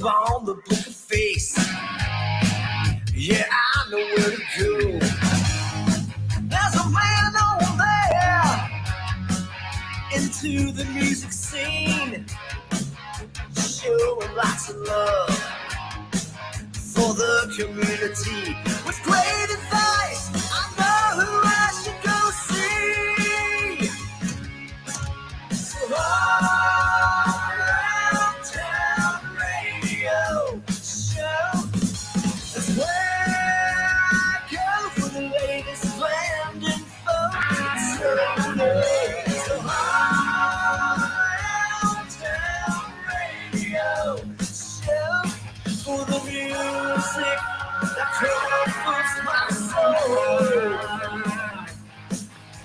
on the book of face. Yeah, I know where to go. There's a man over there into the music scene, showing lots of love for the community with great advice. I know who I should go see. So all around town radio show, that's where I go for the latest band info. So all around town radio show for the music that comforts my soul.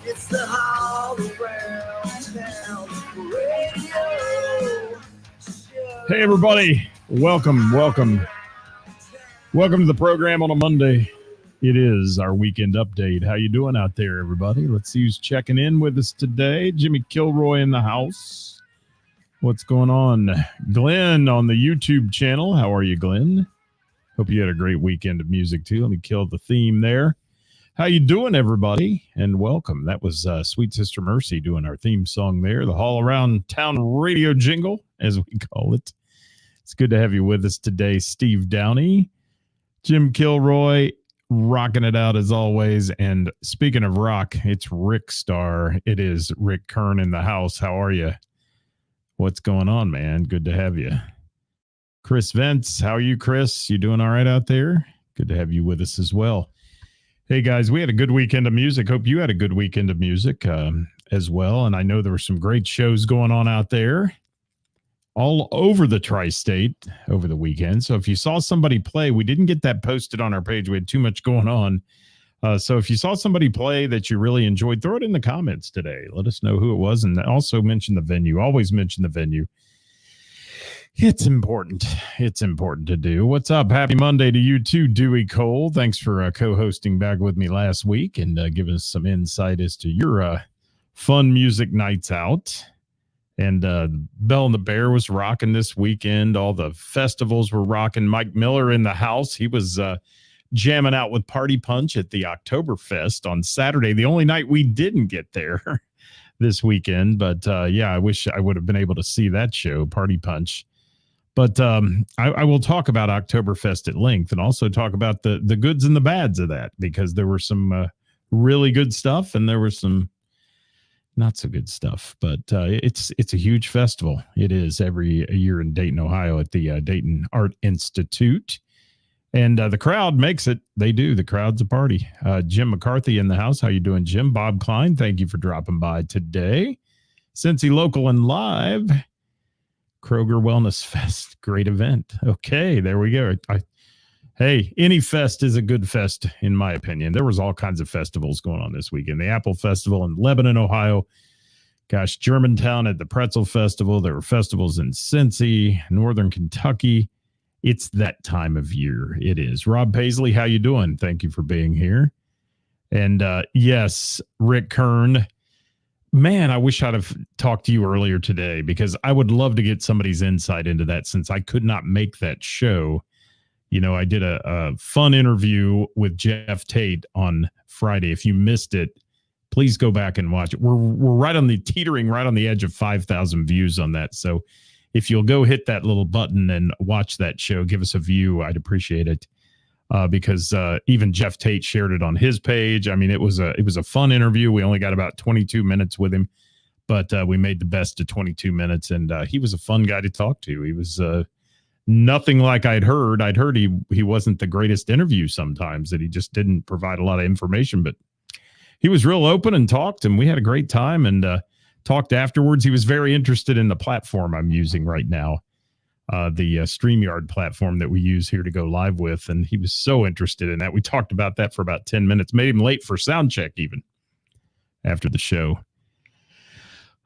It's the all around town radio show. Hey everybody, welcome to the program on a Monday. It is our weekend update. How you doing out there, everybody? Let's see who's checking in with us today. Jimmy Kilroy in the house. What's going on? Glenn on the YouTube channel. How are you, Glenn? Hope you had a great weekend of music too. Let me kill the theme there. How you doing, everybody? And welcome. That was Sweet Sister Mercy doing our theme song there, the All Around Town Radio jingle, as we call it. It's good to have you with us today, Steve Downey, Jim Kilroy, rocking it out as always. And speaking of rock, it's Rick Star. It is Rick Kern in the house. How are you? What's going on, man? Good to have you. Chris Vance, how are you, Chris? You doing all right out there? Good to have you with us as well. Hey, guys, we had a good weekend of music. Hope you had a good weekend of music as well. And I know there were some great shows going on out there all over the tri-state over the weekend. So if you saw somebody play, we didn't get that posted on our page. We had too much going on. So if you saw somebody play that you really enjoyed, throw it in the comments today. Let us know who it was. And also mention the venue. Always mention the venue. It's important. It's important to do. What's up? Happy Monday to you too, Dewey Cole. Thanks for co-hosting back with me last week and giving us some insight as to your fun music nights out. And Bell and the Bear was rocking this weekend. All the festivals were rocking. Mike Miller in the house. He was jamming out with Party Punch at the Oktoberfest on Saturday, the only night we didn't get there this weekend. But yeah, I wish I would have been able to see that show, Party Punch. But I will talk about Oktoberfest at length and also talk about the goods and the bads of that, because there were some really good stuff and there was some not so good stuff. But it's a huge festival. It is every year in Dayton, Ohio at the Dayton Art Institute. And the crowd makes it. They do. The crowd's a party. Jim McCarthy in the house. How you doing, Jim? Bob Klein, thank you for dropping by today. Cincy Local and Live. Kroger Wellness Fest. Great event. Okay, there we go. Hey, any fest is a good fest, in my opinion. There was all kinds of festivals going on this weekend. The Apple Festival in Lebanon, Ohio. Gosh, Germantown at the Pretzel Festival. There were festivals in Cincy, Northern Kentucky. It's that time of year. It is. Rob Paisley, how you doing? Thank you for being here. And yes, Rick Kern. Man, I wish I'd have talked to you earlier today, because I would love to get somebody's insight into that since I could not make that show. You know, I did a fun interview with Jeff Tate on Friday. If you missed it, please go back and watch it. We're right on the teetering, right on the edge of 5,000 views on that. So if you'll go hit that little button and watch that show, give us a view, I'd appreciate it. Because even Jeff Tate shared it on his page. I mean, it was a fun interview. We only got about 22 minutes with him, but we made the best of 22 minutes. And he was a fun guy to talk to. He was nothing like I'd heard. I'd heard he wasn't the greatest interview sometimes, that he just didn't provide a lot of information, but he was real open and talked, and we had a great time and talked afterwards. He was very interested in the platform I'm using right now. The StreamYard platform that we use here to go live with. And he was so interested in that. We talked about that for about 10 minutes, made him late for sound check even after the show.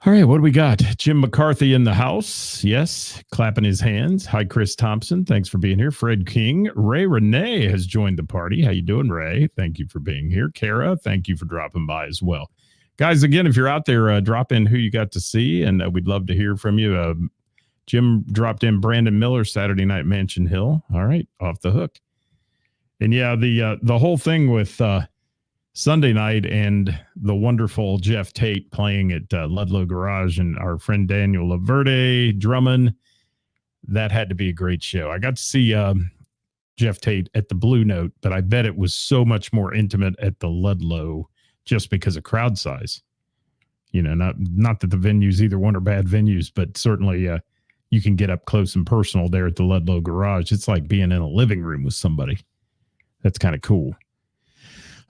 All right, what do we got? Jim McCarthy in the house. Yes, clapping his hands. Hi, Chris Thompson. Thanks for being here. Fred King. Ray Renee has joined the party. How you doing, Ray? Thank you for being here. Kara, thank you for dropping by as well. Guys, again, if you're out there, drop in who you got to see, and we'd love to hear from you. Jim dropped in Brandon Miller Saturday night, Mansion Hill. All right, off the hook. And yeah, the whole thing with Sunday night and the wonderful Jeff Tate playing at Ludlow Garage and our friend Daniel Laverde drumming, that had to be a great show. I got to see Jeff Tate at the Blue Note, but I bet it was so much more intimate at the Ludlow just because of crowd size. You know, not that the venues, either one are bad venues, but certainly you can get up close and personal there at the Ludlow Garage. It's like being in a living room with somebody. That's kind of cool.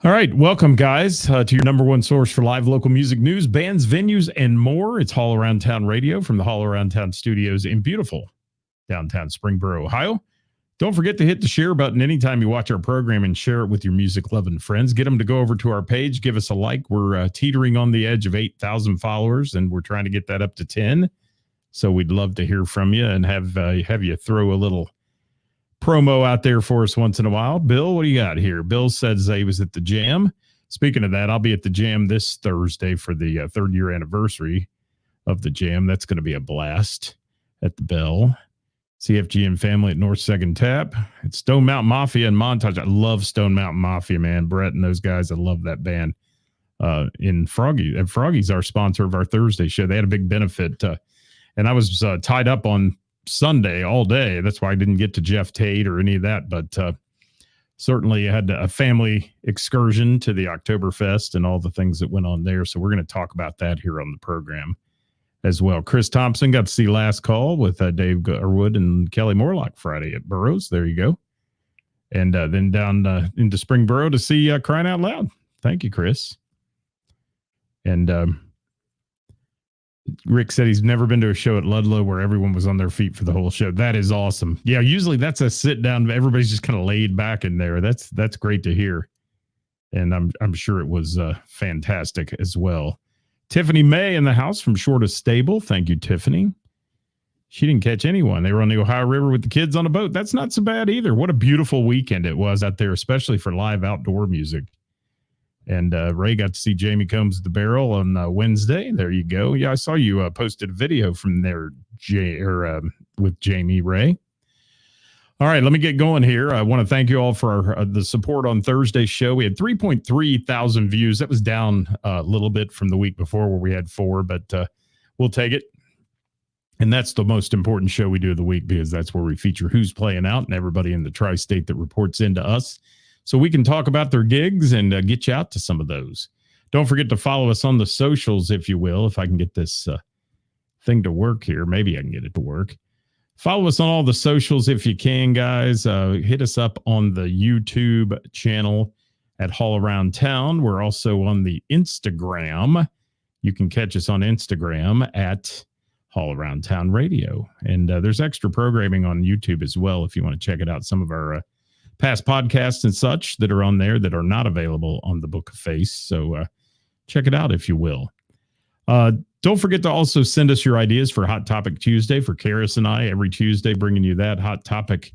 All right. Welcome, guys, to your number one source for live local music news, bands, venues, and more. It's Hall Around Town Radio from the Hall Around Town studios in beautiful downtown Springboro, Ohio. Don't forget to hit the share button anytime you watch our program and share it with your music-loving friends. Get them to go over to our page. Give us a like. We're teetering on the edge of 8,000 followers, and we're trying to get that up to 10. So we'd love to hear from you and have you throw a little promo out there for us once in a while. Bill, what do you got here? Bill says he was at the Jam. Speaking of that, I'll be at the Jam this Thursday for the third year anniversary of the Jam. That's going to be a blast at the Bell. CFG and family at North Second Tap. It's Stone Mountain Mafia and Montage. I love Stone Mountain Mafia, man. Brett and those guys, I love that band. In Froggy. And Froggy's our sponsor of our Thursday show. They had a big benefit. And I was tied up on Sunday all day. That's why I didn't get to Jeff Tate or any of that. But certainly had a family excursion to the Oktoberfest and all the things that went on there. So we're going to talk about that here on the program as well. Chris Thompson got to see Last Call with Dave Garwood and Kelly Morlock Friday at Burroughs. There you go. And then down into Springboro to see Crying Out Loud. Thank you, Chris. And Rick said he's never been to a show at Ludlow where everyone was on their feet for the whole show. That is awesome. Yeah, usually that's a sit down. Everybody's just kind of laid back in there. That's great to hear. And I'm sure it was fantastic as well. Tiffany May in the house from Short of Stable. Thank you, Tiffany. She didn't catch anyone. They were on the Ohio River with the kids on a boat. That's not so bad either. What a beautiful weekend it was out there, especially for live outdoor music. And Ray got to see Jamie Combs at the Barrel on Wednesday. There you go. Yeah, I saw you posted a video from there, with Jamie Ray. All right, let me get going here. I want to thank you all for the support on Thursday's show. We had 3.3 thousand views. That was down a little bit from the week before where we had 4, but we'll take it. And that's the most important show we do of the week because that's where we feature who's playing out and everybody in the tri-state that reports into us. So we can talk about their gigs and get you out to some of those. Don't forget to follow us on the socials, if you will, if I can get this thing to work here. Maybe I can get it to work. Follow us on all the socials if you can, guys. Hit us up on the YouTube channel at Hall Around Town. We're also on the Instagram. You can catch us on Instagram at Hall Around Town Radio. And there's extra programming on YouTube as well if you want to check it out. Some of our past podcasts and such that are on there that are not available on the Book of Face. So check it out if you will. Don't forget to also send us your ideas for Hot Topic Tuesday for Karis and I every Tuesday, bringing you that hot topic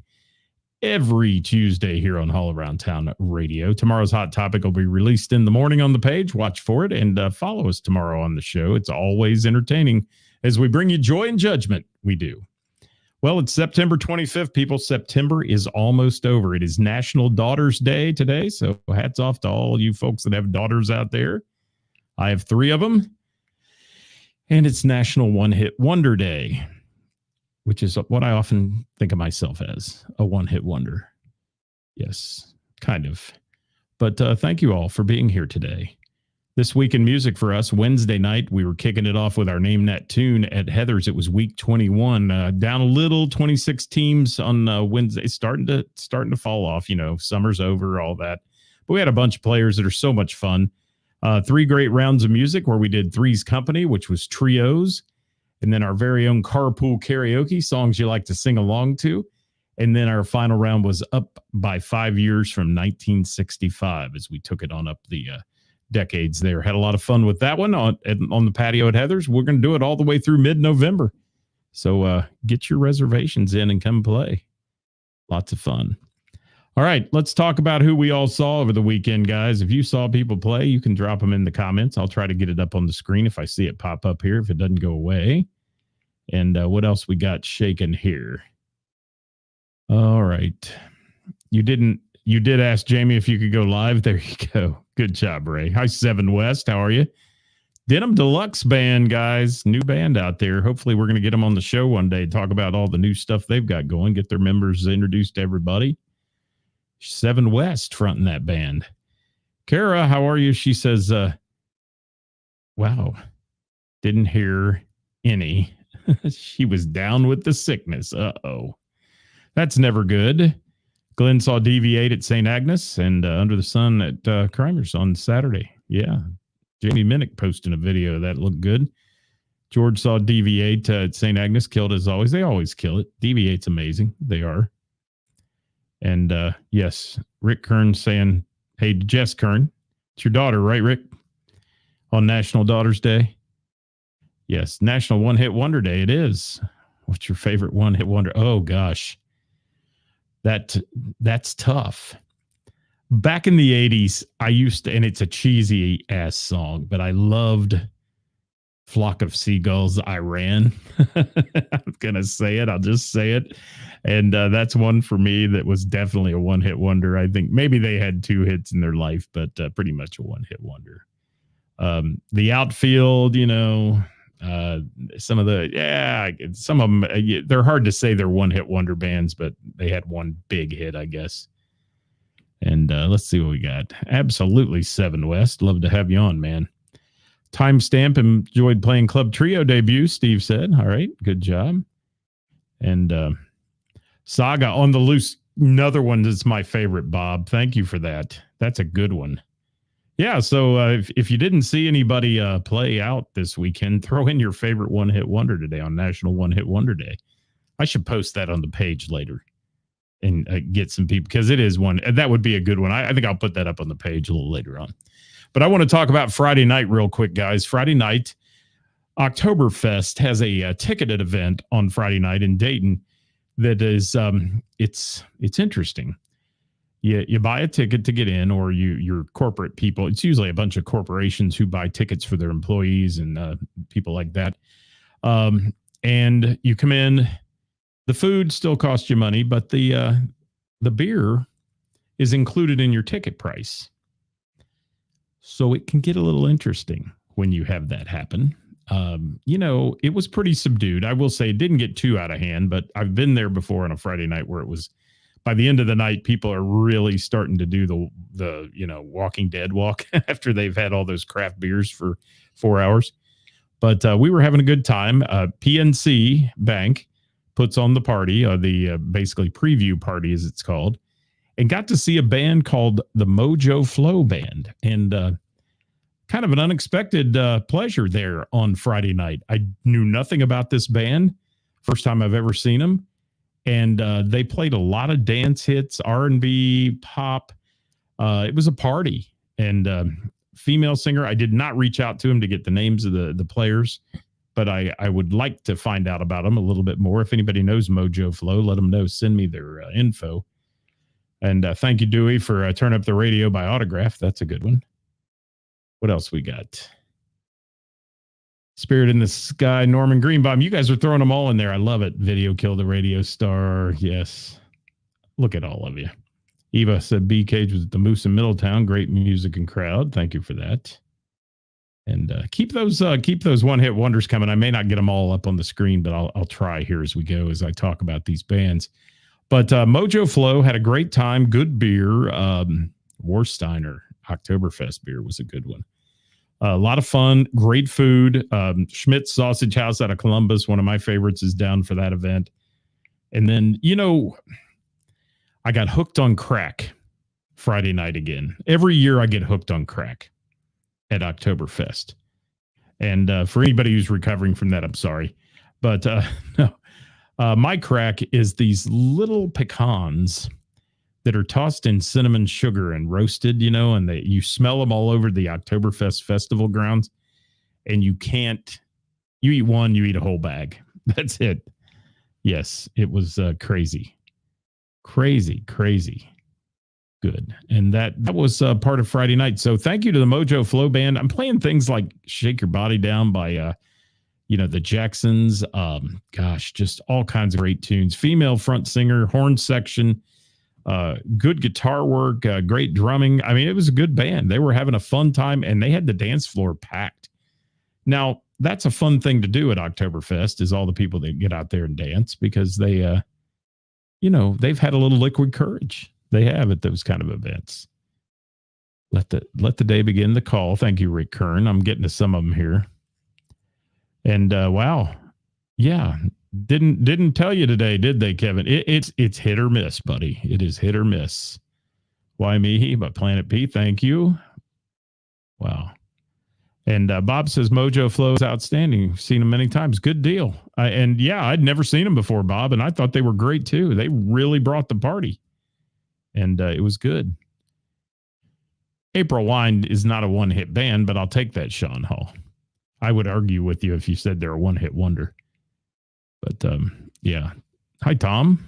every Tuesday here on Hall Around Town Radio. Tomorrow's hot topic will be released in the morning on the page. Watch for it and follow us tomorrow on the show. It's always entertaining as we bring you joy and judgment. We do. Well, it's September 25th, people. September is almost over. It is National Daughters Day today, so hats off to all you folks that have daughters out there. I have 3 of them. And it's National One Hit Wonder Day, which is what I often think of myself as, a one-hit wonder. Yes, kind of. But thank you all for being here today. This week in music for us, Wednesday night, we were kicking it off with our Name That Tune at Heather's. It was week 21. Down a little, 26 teams on Wednesday, starting to fall off. You know, summer's over, all that. But we had a bunch of players that are so much fun. 3 great rounds of music where we did Three's Company, which was trios, and then our very own carpool karaoke, songs you like to sing along to. And then our final round was Up by 5 years from 1965 as we took it on up the decades there. Had a lot of fun with that one on the patio at Heather's. We're going to do it all the way through mid-November. So get your reservations in and come play. Lots of fun. All right, let's talk about who we all saw over the weekend, guys. If you saw people play, you can drop them in the comments. I'll try to get it up on the screen if I see it pop up here, if it doesn't go away. And what else we got shaking here? All right. You did ask Jamie if you could go live. There you go. Good job, Ray. Hi, 7 West. How are you? Denim Deluxe Band, guys. New band out there. Hopefully we're going to get them on the show one day, talk about all the new stuff they've got going, get their members introduced to everybody. 7 West fronting that band. Kara, how are you? She says, wow, didn't hear any. She was down with the sickness. Uh-oh. That's never good. Glenn saw Deviate at St. Agnes and Under the Sun at Kreimer's on Saturday. Yeah. Jamie Minnick posting a video that looked good. George saw Deviate at St. Agnes, killed as always. They always kill it. Deviate's amazing. They are. And yes, Rick Kern saying, hey, Jess Kern, it's your daughter, right, Rick? On National Daughters Day. Yes, National One Hit Wonder Day. It is. What's your favorite one hit wonder? Oh, gosh. That's tough. Back in the 80s, I used to, and it's a cheesy ass song, but I loved Flock of Seagulls, I Ran. I'm going to say it. I'll just say it. And that's one for me that was definitely a one-hit wonder. I think maybe they had 2 hits in their life, but pretty much a one-hit wonder. The Outfield, some of them, they're hard to say they're one-hit wonder bands, but they had one big hit, I guess. And let's see what we got. Absolutely 7 West. Love to have you on, man. Timestamp enjoyed playing Club Trio debut, Steve said. All right, good job. And Saga on the Loose, another one that's my favorite, Bob. Thank you for that. That's a good one. Yeah, so if you didn't see anybody play out this weekend, throw in your favorite one-hit wonder today on National One-Hit Wonder Day. I should post that on the page later and get some people, because it is one. That would be a good one. I think I'll put that up on the page a little later on. But I want to talk about Friday night real quick, guys. Friday night, Oktoberfest has a ticketed event on Friday night in Dayton that is, it's interesting. You buy a ticket to get in, or your corporate people. It's usually a bunch of corporations who buy tickets for their employees and people like that. And you come in. The food still costs you money, but the beer is included in your ticket price. So it can get a little interesting when you have that happen. It was pretty subdued. I will say it didn't get too out of hand, but I've been there before on a Friday night where it was, by the end of the night, people are really starting to do the Walking Dead walk after they've had all those craft beers for 4 hours. But we were having a good time. PNC Bank puts on the party, the basically preview party, as it's called, and got to see a band called the Mojo Flow Band. And kind of an unexpected pleasure there on Friday night. I knew nothing about this band. First time I've ever seen them. And they played a lot of dance hits, R&B, pop. It was a party. And female singer, I did not reach out to him to get the names of the players, but I would like to find out about them a little bit more. If anybody knows Mojo Flow, let them know. Send me their info. And thank you, Dewey, for Turn Up the Radio by Autograph. That's a good one. What else we got? Spirit in the Sky, Norman Greenbaum. You guys are throwing them all in there. I love it. Video Kill the Radio Star. Yes. Look at all of you. Eva said B Cage was at the Moose in Middletown. Great music and crowd. Thank you for that. And keep those one-hit wonders coming. I may not get them all up on the screen, but I'll try here as we go as I talk about these bands. But Mojo Flow had a great time. Good beer. Warsteiner Oktoberfest beer was a good one. A lot of fun. Great food. Schmidt's Sausage House out of Columbus, one of my favorites, is down for that event. And then, I got hooked on crack Friday night again. Every year I get hooked on crack at Oktoberfest. And for anybody who's recovering from that, I'm sorry. But no, my crack is these little pecans that are tossed in cinnamon sugar and roasted, and you smell them all over the Oktoberfest festival grounds. And you eat one, you eat a whole bag. That's it. Yes, it was crazy. Crazy. Good. And that was part of Friday night. So thank you to the Mojo Flow Band. I'm playing things like Shake Your Body Down by the Jacksons. Gosh, just all kinds of great tunes. Female front singer, horn section, good guitar work, great drumming. I mean, it was a good band. They were having a fun time, and they had the dance floor packed. Now, that's a fun thing to do at Oktoberfest, is all the people that get out there and dance, because they, they've had a little liquid courage. They have at those kind of events. Let the day begin the call. Thank you, Rick Kern. I'm getting to some of them here. And wow. Yeah. Didn't tell you today, did they, Kevin? It's hit or miss, buddy. It is hit or miss. Why me? By Planet P. Thank you. Wow. And Bob says Mojo Flow is outstanding. Seen them many times. Good deal. I'd never seen them before, Bob, and I thought they were great too. They really brought the party, and it was good. April Wine is not a one-hit band, but I'll take that, Sean Hall. I would argue with you if you said they're a one-hit wonder. But yeah. Hi, Tom.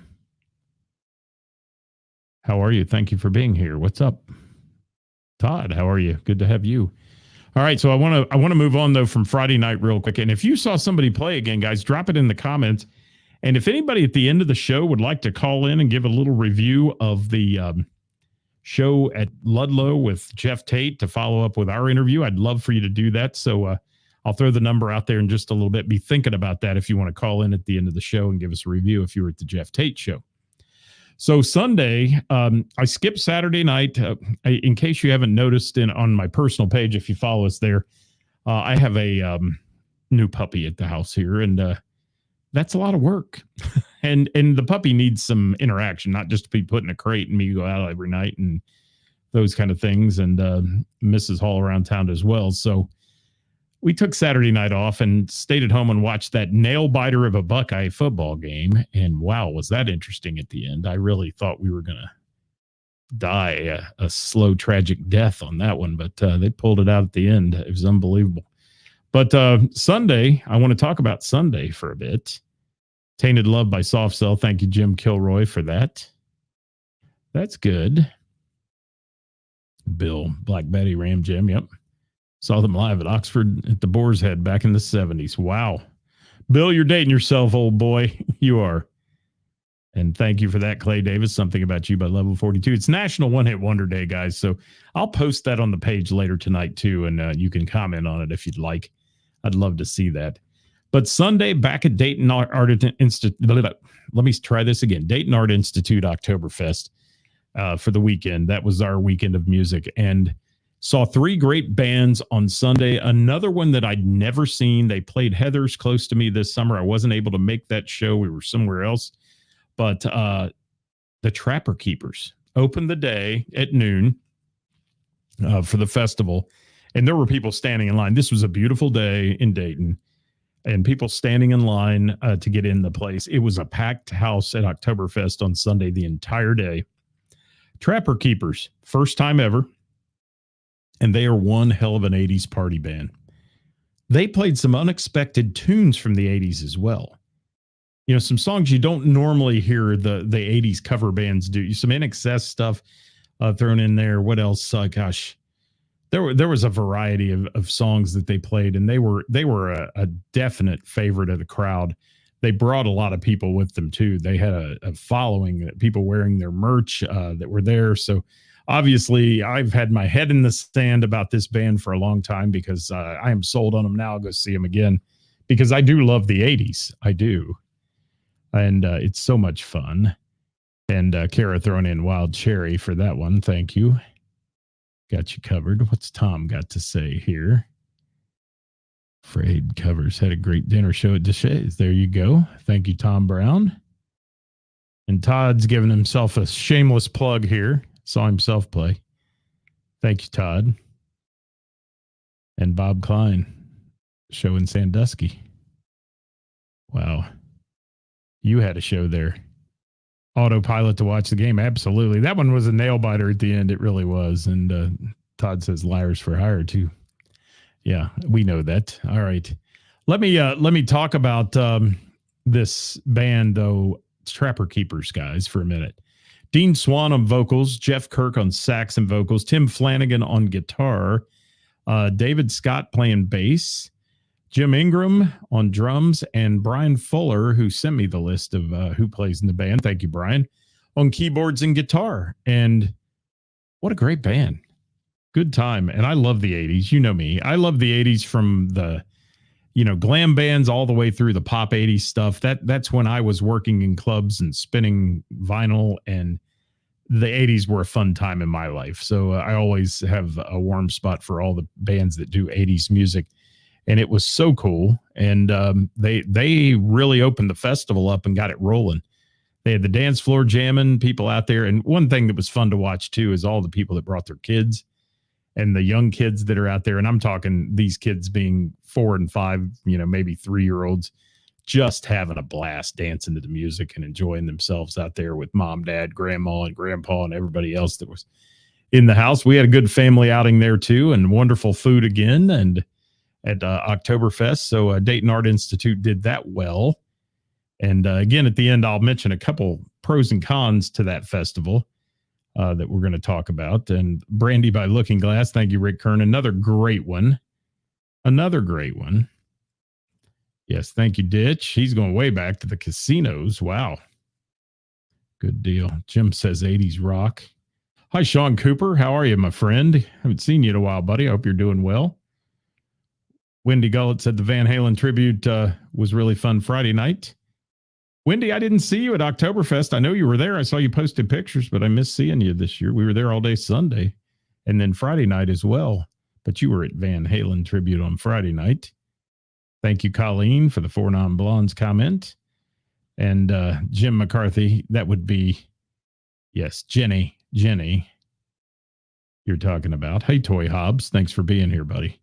How are you? Thank you for being here. What's up? Todd, how are you? Good to have you. All right, so I want to move on though from Friday night real quick. And if you saw somebody play again, guys, drop it in the comments. And if anybody at the end of the show would like to call in and give a little review of the show at Ludlow with Jeff Tate to follow up with our interview, I'd love for you to do that. So I'll throw the number out there in just a little bit. Be thinking about that if you want to call in at the end of the show and give us a review if you were at the Jeff Tate show. So Sunday, I skipped Saturday night. In case you haven't noticed on my personal page, if you follow us there, I have a new puppy at the house here, and that's a lot of work. and the puppy needs some interaction, not just to be put in a crate and me go out every night and those kind of things. And Mrs. Hall around town as well. So we took Saturday night off and stayed at home and watched that nail biter of a Buckeye football game. And wow, was that interesting at the end. I really thought we were going to die a slow, tragic death on that one, but they pulled it out at the end. It was unbelievable. But Sunday, I want to talk about Sunday for a bit. Tainted Love by Soft Cell. Thank you, Jim Kilroy, for that. That's good. Bill, Black Betty, Ram Jim, yep. Saw them live at Oxford at the Boar's Head back in the 70s. Wow. Bill, you're dating yourself, old boy. You are. And thank you for that, Clay Davis. Something About You by Level 42. It's National One Hit Wonder Day, guys. So I'll post that on the page later tonight, too. And you can comment on it if you'd like. I'd love to see that. But Sunday, back at Dayton Art Institute. Let me try this again. Dayton Art Institute Oktoberfest for the weekend. That was our weekend of music. And saw three great bands on Sunday. Another one that I'd never seen. They played Heather's close to me this summer. I wasn't able to make that show. We were somewhere else. But the Trapper Keepers opened the day at noon for the festival. And there were people standing in line. This was a beautiful day in Dayton. And people standing in line to get in the place. It was a packed house at Oktoberfest on Sunday the entire day. Trapper Keepers, first time ever. And they are one hell of an 80s party band. They played some unexpected tunes from the 80s as well. You know, some songs you don't normally hear the 80s cover bands do. Some NXS stuff thrown in there. What else? Gosh, there was a variety of songs that they played, and they were a definite favorite of the crowd. They brought a lot of people with them too. They had a following, people wearing their merch that were there. So obviously, I've had my head in the sand about this band for a long time because I am sold on them now. I'll go see them again because I do love the 80s. I do. And it's so much fun. And Kara throwing in Wild Cherry for that one. Thank you. Got you covered. What's Tom got to say here? Frayed Covers had a great dinner show at Deshays. There you go. Thank you, Tom Brown. And Todd's giving himself a shameless plug here. Saw himself play. Thank you, Todd. And Bob Klein, show in Sandusky. Wow. You had a show there. Autopilot to watch the game. Absolutely. That one was a nail biter at the end. It really was. And Todd says liars for hire too. Yeah, we know that. All right. Let me talk about this band though. It's Trapper Keepers, guys, for a minute. Dean Swan on vocals, Jeff Kirk on sax and vocals, Tim Flanagan on guitar, David Scott playing bass, Jim Ingram on drums, and Brian Fuller, who sent me the list of who plays in the band. Thank you, Brian, on keyboards and guitar. And what a great band. Good time. And I love the 80s. You know me. I love the 80s from the, glam bands all the way through the pop 80s stuff. That's when I was working in clubs and spinning vinyl, and the 80s were a fun time in my life. So I always have a warm spot for all the bands that do 80s music. And it was so cool. And they really opened the festival up and got it rolling. They had the dance floor jamming, people out there. And one thing that was fun to watch, too, is all the people that brought their kids and the young kids that are out there. And I'm talking these kids being 4 and 5, maybe 3-year-olds, just having a blast dancing to the music and enjoying themselves out there with mom, dad, grandma, and grandpa, and everybody else that was in the house. We had a good family outing there, too, and wonderful food again. And at Oktoberfest. So Dayton Art Institute did that well. And again, at the end, I'll mention a couple pros and cons to that festival that we're going to talk about. And Brandy by Looking Glass. Thank you, Rick Kern. Another great one. Yes, thank you, Ditch. He's going way back to the casinos. Wow. Good deal. Jim says 80s rock. Hi, Sean Cooper. How are you, my friend? Haven't seen you in a while, buddy. I hope you're doing well. Wendy Gullett said the Van Halen tribute was really fun Friday night. Wendy, I didn't see you at Oktoberfest. I know you were there. I saw you posted pictures, but I missed seeing you this year. We were there all day Sunday and then Friday night as well. But you were at Van Halen tribute on Friday night. Thank you, Colleen, for the 4 Non-Blondes comment. And Jim McCarthy, that would be, yes, Jenny, you're talking about. Hey, Toy Hobbs, thanks for being here, buddy.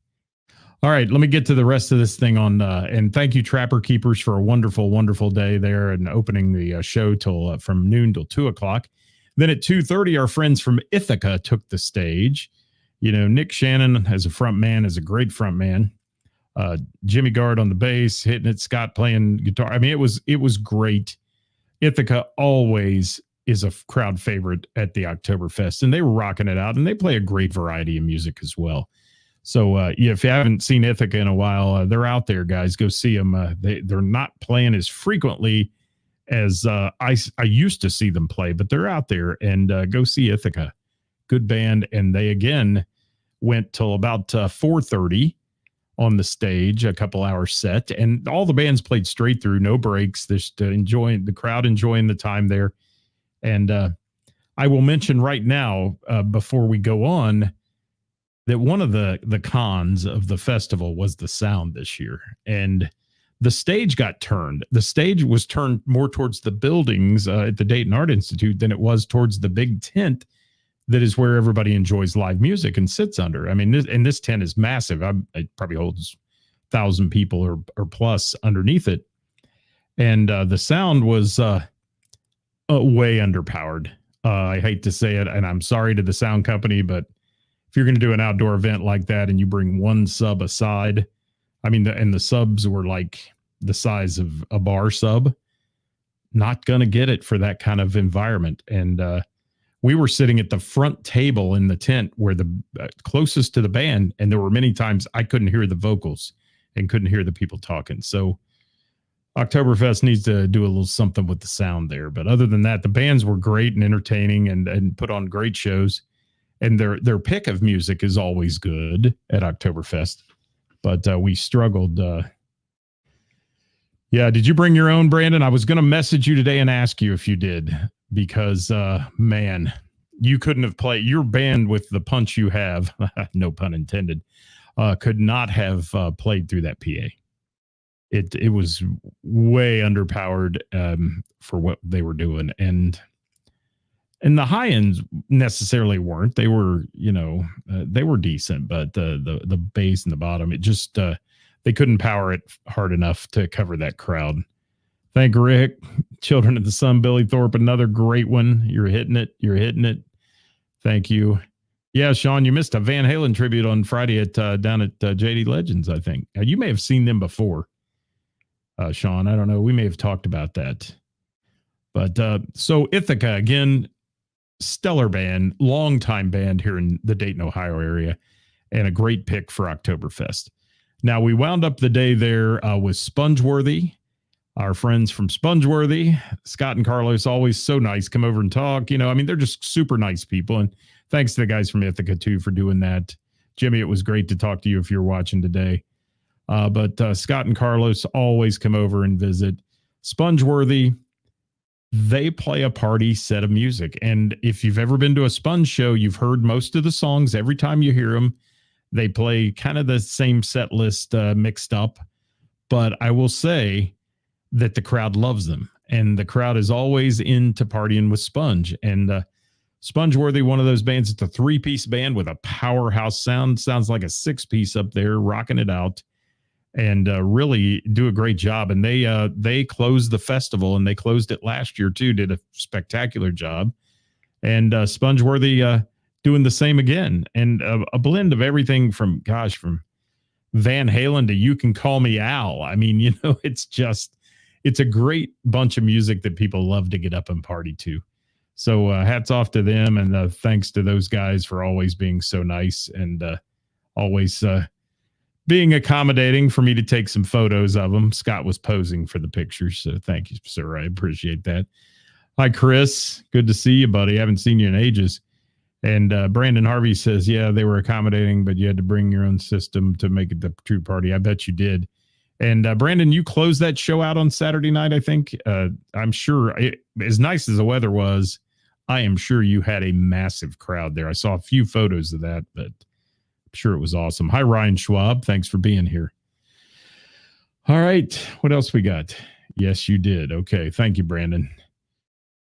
All right, let me get to the rest of this thing on, and thank you, Trapper Keepers, for a wonderful, wonderful day there and opening the show till from noon till 2 o'clock. Then at 2:30, our friends from Ithaca took the stage. Nick Shannon as a front man is a great front man. Jimmy Gard on the bass, hitting it, Scott playing guitar. I mean, it was great. Ithaca always is a crowd favorite at the Oktoberfest, and they were rocking it out, and they play a great variety of music as well. So if you haven't seen Ithaca in a while, they're out there, guys. Go see them. They're not playing as frequently as I used to see them play, but they're out there, and go see Ithaca. Good band, and they again went till about 4:30 on the stage, a couple hours set, and all the bands played straight through, no breaks. Just enjoying the crowd, enjoying the time there. And I will mention right now, before we go on, that one of the cons of the festival was the sound this year. And the stage got turned. The stage was turned more towards the buildings at the Dayton Art Institute than it was towards the big tent that is where everybody enjoys live music and sits under. I mean, this tent is massive. It probably holds 1,000 people or plus underneath it. And the sound was way underpowered. I hate to say it, and I'm sorry to the sound company, but if you're going to do an outdoor event like that and you bring one sub aside, I mean, the subs were like the size of a bar sub, not going to get it for that kind of environment. And we were sitting at the front table in the tent where the closest to the band, and there were many times I couldn't hear the vocals and couldn't hear the people talking. So Oktoberfest needs to do a little something with the sound there. But other than that, the bands were great and entertaining and put on great shows. And their pick of music is always good at Oktoberfest. But we struggled. Yeah, did you bring your own, Brandon? I was going to message you today and ask you if you did. Because, man, you couldn't have played. Your band with the punch you have, no pun intended, could not have played through that PA. It was way underpowered for what they were doing. And the high ends necessarily weren't. They were, they were decent, but the bass and the bottom, it just, they couldn't power it hard enough to cover that crowd. Thank Rick. Children of the Sun, Billy Thorpe, another great one. You're hitting it. Thank you. Yeah, Sean, you missed a Van Halen tribute on Friday at down at JD Legends, I think. You may have seen them before, Sean. I don't know. We may have talked about that. But so Ithaca, again, stellar band, longtime band here in the Dayton, Ohio area, and a great pick for Oktoberfest. Now, we wound up the day there with Spongeworthy, our friends from Spongeworthy. Scott and Carlos, always so nice, come over and talk. You know, I mean, they're just super nice people. And thanks to the guys from Ithaca, too, for doing that. Jimmy, it was great to talk to you if you're watching today. But Scott and Carlos always come over and visit. Spongeworthy, they play a party set of music. And if you've ever been to a Sponge show, you've heard most of the songs. Every time you hear them, they play kind of the same set list mixed up. But I will say that the crowd loves them. And the crowd is always into partying with Sponge. And Spongeworthy, one of those bands, it's a 3-piece band with a powerhouse sound. Sounds like a 6-piece up there, rocking it out. And really do a great job. And they closed the festival, and they closed it last year too. Did a spectacular job. And Spongeworthy doing the same again. And a blend of everything from Van Halen to You Can Call Me Al. I mean, you know, it's a great bunch of music that people love to get up and party to. So hats off to them, and thanks to those guys for always being so nice and always being accommodating for me to take some photos of them. Scott was posing for the pictures, so thank you, sir. I appreciate that. Hi, Chris. Good to see you, buddy. I haven't seen you in ages. And Brandon Harvey says, yeah, they were accommodating, but you had to bring your own system to make it the true party. I bet you did. And Brandon, you closed that show out on Saturday night, I think. I'm sure, as nice as the weather was, I am sure you had a massive crowd there. I saw a few photos of that, but I'm sure it was awesome. Hi, Ryan Schwab. Thanks for being here. All right. What else we got? Yes, you did. Okay. Thank you, Brandon.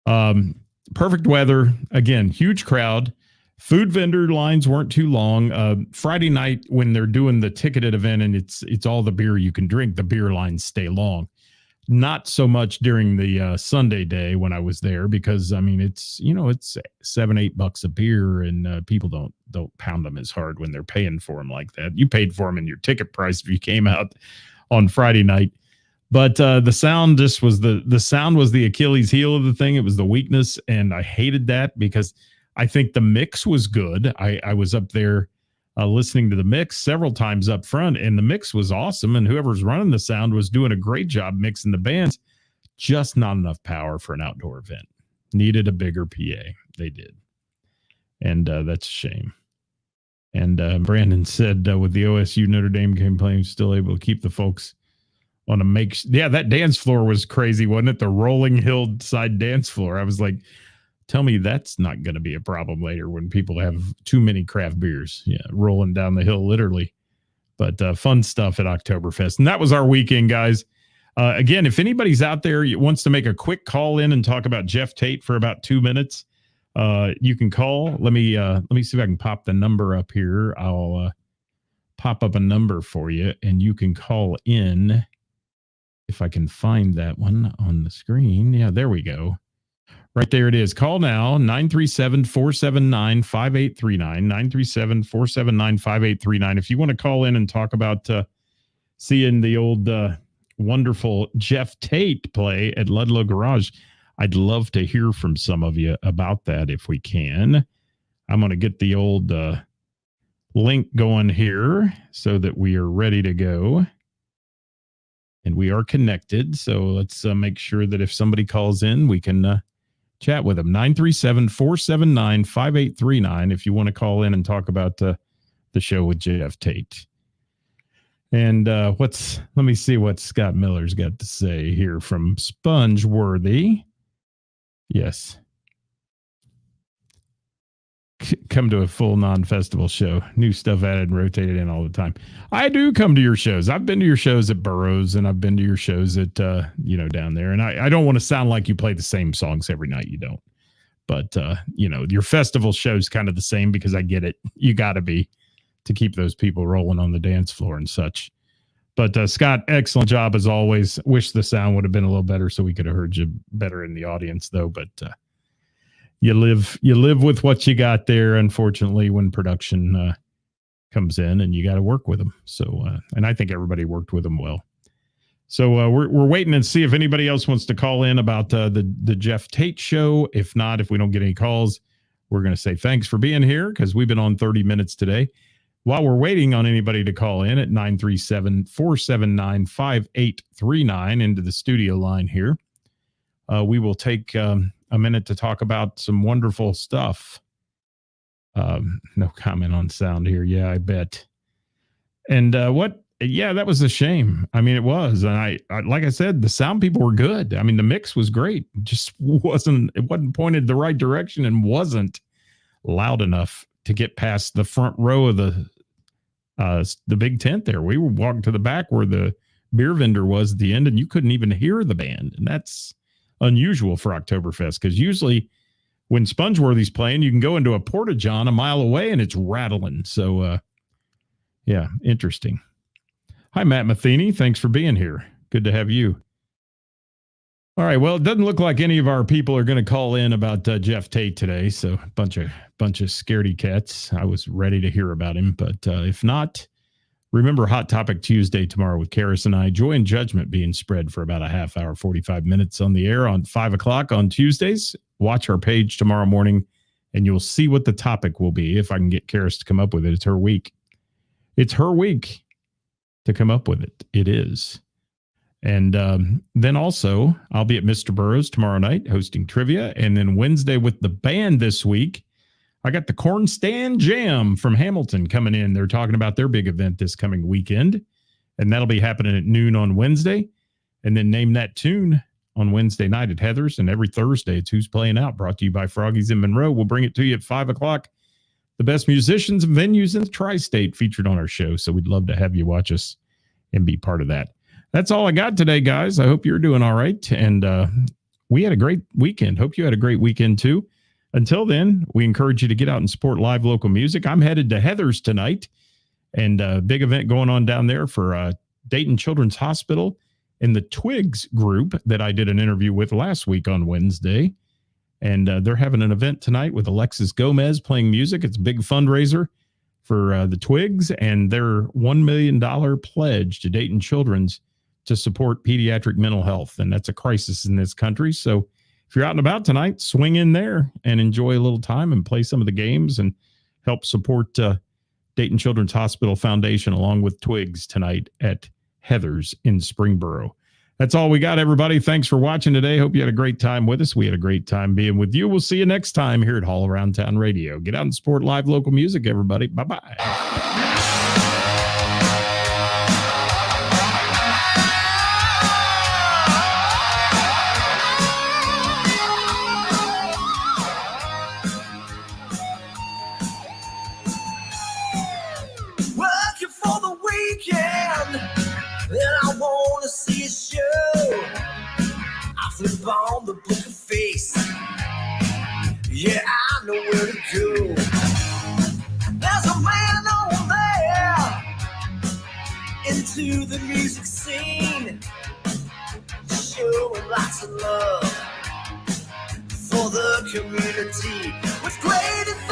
Perfect weather. Again, huge crowd. Food vendor lines weren't too long. Friday night when they're doing the ticketed event and it's all the beer you can drink, the beer lines stay long. Not so much during the Sunday day when I was there, because I mean it's $7-8 a beer, and people don't pound them as hard when they're paying for them like that. You paid for them in your ticket price if you came out on Friday night. But the sound just was the sound was the Achilles heel of the thing. It was the weakness, and I hated that because I think the mix was good. I was up there listening to the mix several times up front, and the mix was awesome. And whoever's running the sound was doing a great job mixing the bands. Just not enough power for an outdoor event. Needed a bigger PA. They did. And that's a shame. And Brandon said with the OSU Notre Dame game playing, still able to keep the folks on a yeah, that dance floor was crazy, wasn't it? The rolling hillside dance floor. I was like, tell me that's not going to be a problem later when people have too many craft beers. Yeah, rolling down the hill, literally. But fun stuff at Oktoberfest. And that was our weekend, guys. Again, if anybody's out there wants to make a quick call in and talk about Jeff Tate for about 2 minutes, you can call. Let me see if I can pop the number up here. I'll pop up a number for you, and you can call in. If I can find that one on the screen. Yeah, there we go. Right there it is. Call now, 937-479-5839, 937-479-5839. If you want to call in and talk about seeing the old wonderful Jeff Tate play at Ludlow Garage, I'd love to hear from some of you about that if we can. I'm going to get the old link going here so that we are ready to go. And we are connected, so let's make sure that if somebody calls in, we can chat with them. 937-479-5839 if you want to call in and talk about the show with Jeff Tate. And let me see what Scott Miller's got to say here from Spongeworthy. Yes. Come to a full non-festival show. New stuff added and rotated in all the time. I do come to your shows. I've been to your shows at Burroughs, and I've been to your shows at, down there. And I don't want to sound like you play the same songs every night. You don't. But, your festival show's kind of the same because I get it. You got to be to keep those people rolling on the dance floor and such. But, Scott, excellent job as always. Wish the sound would have been a little better so we could have heard you better in the audience, though. But, you live with what you got there, unfortunately, when production comes in, and you got to work with them. So, and I think everybody worked with them well. So we're waiting and see if anybody else wants to call in about the Jeff Tate show. If not, if we don't get any calls, we're going to say thanks for being here because we've been on 30 minutes today. While we're waiting on anybody to call in at 937-479-5839 into the studio line here, we will take a minute to talk about some wonderful stuff. No comment on sound here. Yeah, I bet. And that was a shame. I mean, it was. And I like I said, the sound people were good. I mean, the mix was great. Just wasn't pointed the right direction and wasn't loud enough to get past the front row of the big tent there. We were walking to the back where the beer vendor was at the end, and you couldn't even hear the band. And that's unusual for Oktoberfest, because usually when Spongeworthy's playing, you can go into a Porta-John a mile away and it's rattling. So, yeah, interesting. Hi, Matt Matheny. Thanks for being here. Good to have you. All right. Well, it doesn't look like any of our people are going to call in about Jeff Tate today. So bunch of scaredy cats. I was ready to hear about him, but if not, remember Hot Topic Tuesday tomorrow with Karis and I. Joy and Judgment being spread for about a half hour, 45 minutes on the air on 5 o'clock on Tuesdays. Watch our page tomorrow morning, and you'll see what the topic will be if I can get Karis to come up with it. It's her week. It's her week to come up with it. It is. And then also, I'll be at Mr. Burroughs tomorrow night hosting trivia. And then Wednesday with the band this week, I got the Corn Stand Jam from Hamilton coming in. They're talking about their big event this coming weekend. And that'll be happening at noon on Wednesday. And then Name That Tune on Wednesday night at Heather's. And every Thursday, it's Who's Playing Out, brought to you by Froggies in Monroe. We'll bring it to you at 5 o'clock. The best musicians and venues in the tri-state featured on our show. So we'd love to have you watch us and be part of that. That's all I got today, guys. I hope you're doing all right. And we had a great weekend. Hope you had a great weekend, too. Until then, we encourage you to get out and support live local music. I'm headed to Heather's tonight, and a big event going on down there for Dayton Children's Hospital and the Twigs group that I did an interview with last week on Wednesday. And they're having an event tonight with Alexis Gomez playing music. It's a big fundraiser for the Twigs and their $1 million pledge to Dayton Children's to support pediatric mental health. And that's a crisis in this country. So if you're out and about tonight, swing in there and enjoy a little time and play some of the games and help support Dayton Children's Hospital Foundation along with Twigs tonight at Heather's in Springboro. That's all we got, everybody. Thanks for watching today. Hope you had a great time with us. We had a great time being with you. We'll see you next time here at All Around Town Radio. Get out and support live local music, everybody. Bye-bye. Working for the weekend, and I want to see a show. I flip on the book of face. Yeah, I know where to go. There's a man over there into the music scene, showing lots of love for the community with great advice.